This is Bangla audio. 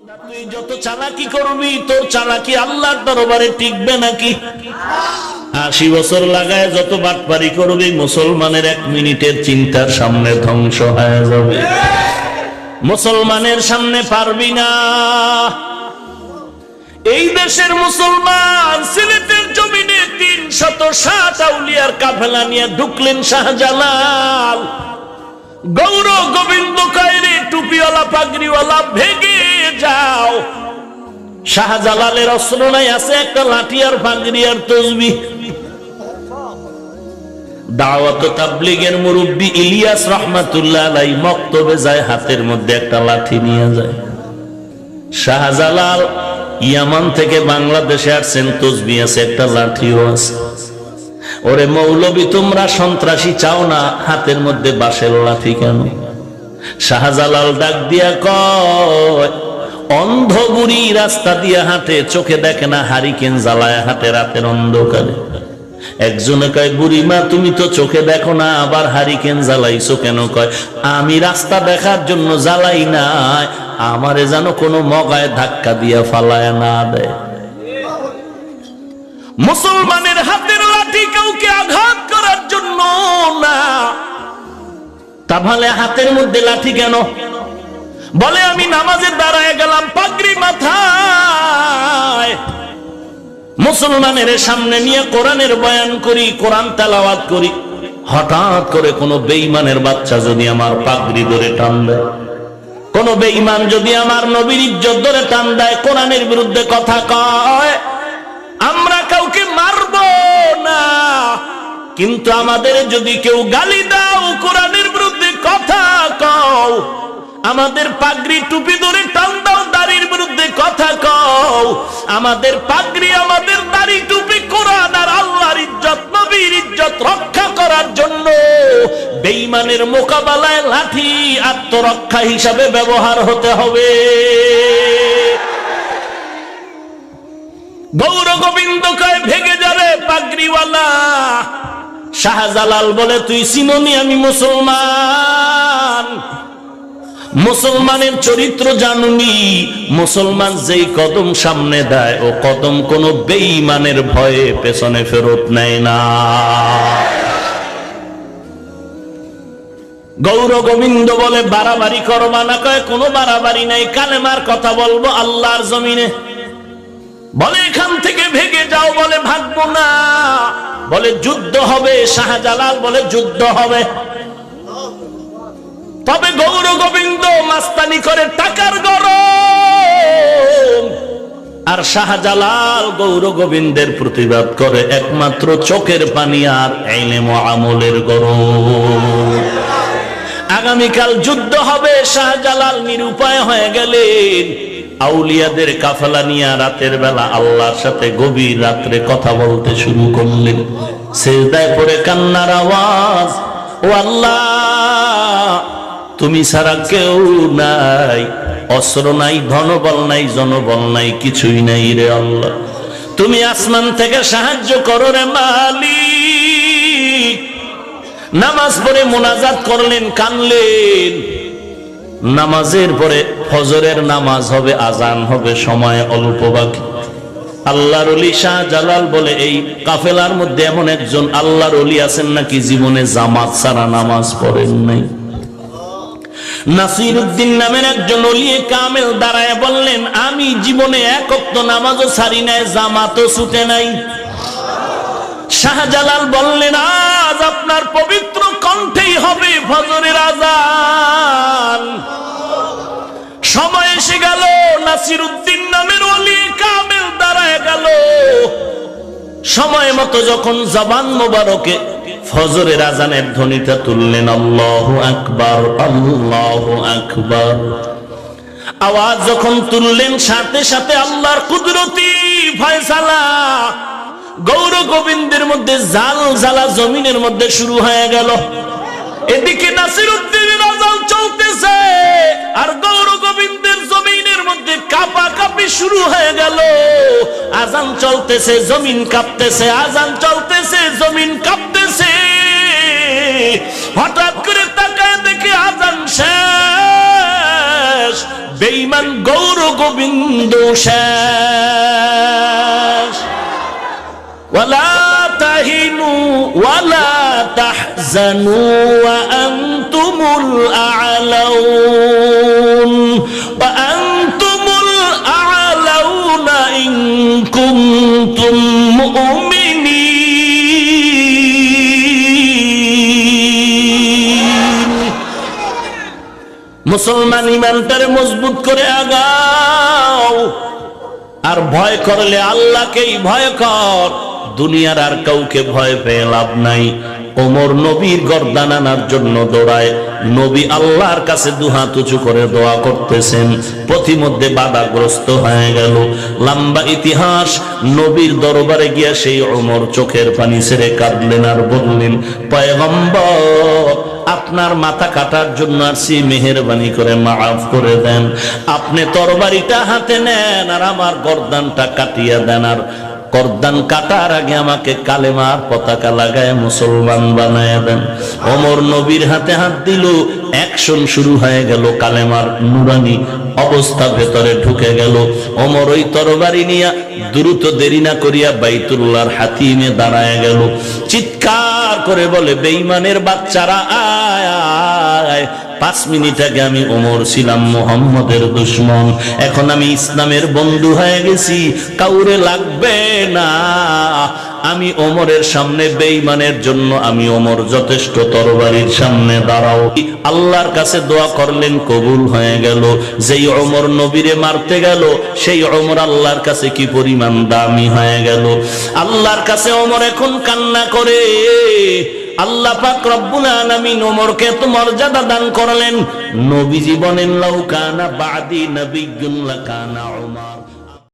তুই যত চালাকি করবি তোর চালাকি আল্লাহর দরবারে টিকবে নাকি? 80 বছর লাগায় যত বাটপারি করবি মুসলমানের 1 মিনিটের চিন্তার সামনে ধ্বংস হয়ে যাবে। মুসলমানের সামনে পারবি না। এই দেশের মুসলমান সিলেটের জমিনে 360 আউলিয়ার কাফেলা নিয়ে ঢুকলেন শাহজালাল। গৌর গোবিন্দ কায়রে টুপিওয়ালা পাগড়িওয়ালা ভেগে যাও। শাহজালালের অস্ত্র নাই, আছে একটা লাঠি আর পাগড়ি আর তসবিহ। দাওয়াত ও তাবলীগের মুরব্বী ইলিয়াস রহমাতুল্লাহ আলাইহি মক্তবে যায়, হাতের মধ্যে একটা লাঠি নিয়ে যায়। শাহজালাল ইয়ামান থেকে বাংলাদেশে আসছেন, তসবিহ আছে, একটা লাঠিও আছে। ওরে মৌলবী, তোমরা সন্ত্রাসী চাও না, হাতের মধ্যে বাঁশের লাঠি কেন? শাহজালাল ডাক দিয়া কয়, অন্ধ বুড়ি রাস্তা দিয়া হাঁটে, চোখে দেখে না, হারিকেন জ্বালায় হাঁটে রাতের অন্ধকারে। একজনে কয়, বুড়িমা তুমি তো চোখে দেখো না, আবার হারিকেন জ্বালাইছো কেন? কয়, আমি রাস্তা দেখার জন্য জ্বালাই নাই, আমারে যেন কোনো মগায় ধাক্কা দিয়া ফালায় না দেয়। মুসলমানের হাতের লাঠি কাউকে আঘাত করার জন্য না। তাহলে হাতের মধ্যে লাঠি কেন? বলে, আমি নামাজে দাঁড়ায় গেলাম, পাগড়ি মাথায়, মুসলমানের সামনে নিয়ে কোরআনের বয়ান করি, কোরআন তেলাওয়াত করি। হঠাৎ করে কোন বেঈমানের বাচ্চা যদি আমার পাগড়ি ধরে টান দেয়, কোন বেঈমান যদি আমার নবীর ইজ্জত ধরে টান দেয়, কোরআনের বিরুদ্ধে কথা কয়, আমরা কাউকে মারব না, কিন্তু আমাদের যদি কেউ গালি দাও, কোরআনের বিরুদ্ধে কথা কও, আমাদের পাগড়ি টুপি ধরে টান দাও, দাড়ির বিরুদ্ধে কথা কও, আমাদের পাগড়ি আমাদের দাড়ি টুপি কোরআন আর আল্লাহর ইজ্জত নবীর ইজ্জত রক্ষা করার জন্য বেঈমানের মোকাবেলায় লাঠি আত্মরক্ষা হিসাবে ব্যবহার হতে হবে। গৌর গোবিন্দ কয়, ভেগে যাবে পাগড়িওয়ালা। শাহজালাল বলে, তুই চিননি আমি মুসলমান? মুসলমানের চরিত্র জানুনি? মুসলমান যেই কদম সামনে দেয়, ও কদম কোন বেঈমানের ভয়ে পেছনে ফেরত নেয় না। গৌর গোবিন্দ বলে, বাড়াবাড়ি করবা না? কয়, কোনো বাড়াবাড়ি নাই, কালেমার কথা বলবো আল্লাহর জমিনে। বলে, এখান থেকে ভেগে যাও। বলে, ভাগবো না। বলে, যুদ্ধ হবে। শাহজালাল বলে, যুদ্ধ হবে, তবে গৌর গোবিন্দ মাস্তানি করে টাকার গরম, আর শাহজালাল গৌর গোবিন্দের প্রতিবাদ করে একমাত্র চোখের পানি আর ইলম ও আমলের গরম। আগামীকাল যুদ্ধ হবে। শাহজালাল নিরুপায় হয়ে গেলেন। আউলিয়াদের কাফেলা নিয়ে রাতের বেলা আল্লাহর সাথে গভীর রাত্রে কথা বলতে শুরু করলেন। সিজদায় পড়ে কান্নার আওয়াজ, ও আল্লাহ, তুমি ছাড়া কেউ নাই, অস্ত্র নাই, ধনবল নাই, জনবল নাই, কিছুই নাই রে আল্লাহ। তুমি আসমান থেকে সাহায্য করো রে মালিক। নামাজ পড়ে মুনাজাত করলেন, কানলেন। নামাজের পরে ফজরের নামাজ হবে, আজান হবে, সময় অল্প বাকি। আল্লাহর ওলি শাহজালাল বলে, এই কাফেলার মধ্যে এমন একজন আল্লাহর ওলি আছেন নাকি জীবনে জামাত ছাড়া নামাজ পড়েন নাই? নাসিরউদ্দিন নামের একজন ওলিয়ে কামেল দাঁড়ায় বললেন, আমি জীবনে এক ওয়াক্ত নামাজও ছাড়ি নাই, জামাতও ছুটে নাই। শাহজালাল বললেন, আজ আপনার পবিত্র কণ্ঠেই হবে ফজরের আজান। সময় এসে গেল। নাসিরউদ্দিন নামের ওলি কামেল দাঁড়ায় গেল। সময় মতো যখন জবান মোবারকে ফজরের আজানের ধ্বনিটা তুললেন, আল্লাহু আকবার, আল্লাহু আকবার, আওয়াজ যখন তুললেন, সাথে সাথে আল্লাহর কুদরতি ফয়সালা গৌর গোবিন্দের মধ্যে জাল জ্বালা জমিনের মধ্যে শুরু হয়ে গেল। এদিকে নাসিরউদ্দিনের আজান চলতেছে, আর গৌর গোবিন্দের জমিনের মধ্যে কাঁপাকাঁপি শুরু হয়ে গেল। আজান চলতেছে, জমিন কাঁপতেছে, আজান চলতেছে, জমিন কাঁপতেছে। হঠাৎ করে তাকায় দেখে আজান শেষ। বেঈমান গৌর গোবিন্দ শেষ। ওয়ালা তাহিনু ওয়ালা তাহজানু ওয়া আনতুমুল আ'লাউন ওয়া আনতুমুল আ'লাউনা ইন কুনতুম মুমিনিন। মুসলমান ইমানটারে মজবুত করে আগাও, আর ভয় করলে আল্লাহকেই ভয় কর, দুনিয়ার আর কাউকে ভয় পেয়ে লাভ নাই। ওমর নবীর গর্দান আনার জন্য দৌড়ায়, নবী আল্লাহর কাছে দুহাত উঁচু করে দোয়া করতেছেন, পথিমধ্যে বাধাগ্রস্ত হয়ে গেল। লম্বা ইতিহাস। নবীর দরবারে গিয়া সেই ওমর চোখের পানি ছেড়ে কাঁদলেন আর বললেন, পয়গম্বর, আপনার মাথা কাটার জন্য আসছি, মেহেরবানি করে মাফ করে দেন। আপনি তরবারিটা হাতে নেন আর আমার গর্দানটা কাটিয়া দেন, আর গর্দান কাটার আগে আমাকে কালেমার পতাকা লাগায় মুসলমান বানায় দেন। ওমর নবীর হাতে হাত দিল, অ্যাকশন শুরু হয়ে গেল, কালেমার নুরানি অবস্থা ভেতরে ঢুকে গেল। ওমর ওই তরবারি নিয়ে দ্রুত দেরি না করিয়া বাইতুল্লাহর হাতিমে দাঁড়ায় গেল। চিৎকার করে বলে, বেঈমানের বাচ্চারা আয় আয়, 5 মিনিট আগে আমি ওমর ছিলাম মুহাম্মদের দুশমন, এখন আমি ইসলামের বন্ধু হয়ে গেছি, কাউরে লাগবে না। আমি ওমরের সামনে বেঈমানের জন্য আমি ওমর যথেষ্ট, তরবারির সামনে দাঁড়াও। আল্লাহর কাছে দোয়া করলেন, কবুল হয়ে গেল। যেই ওমর নবীরে মারতে গেল, সেই ওমর আল্লাহর কাছে কি পরিমাণ দামি হয়ে গেল। আল্লাহর কাছে ওমর এখন কান্না করে। আল্লাহ পাক রব্বুল আলামিন ওমরকে এত মর্যাদা দান করলেন। নবীজি বলেন, লাউ কানা বাদি নবিয়্যুন লাকানা উমর।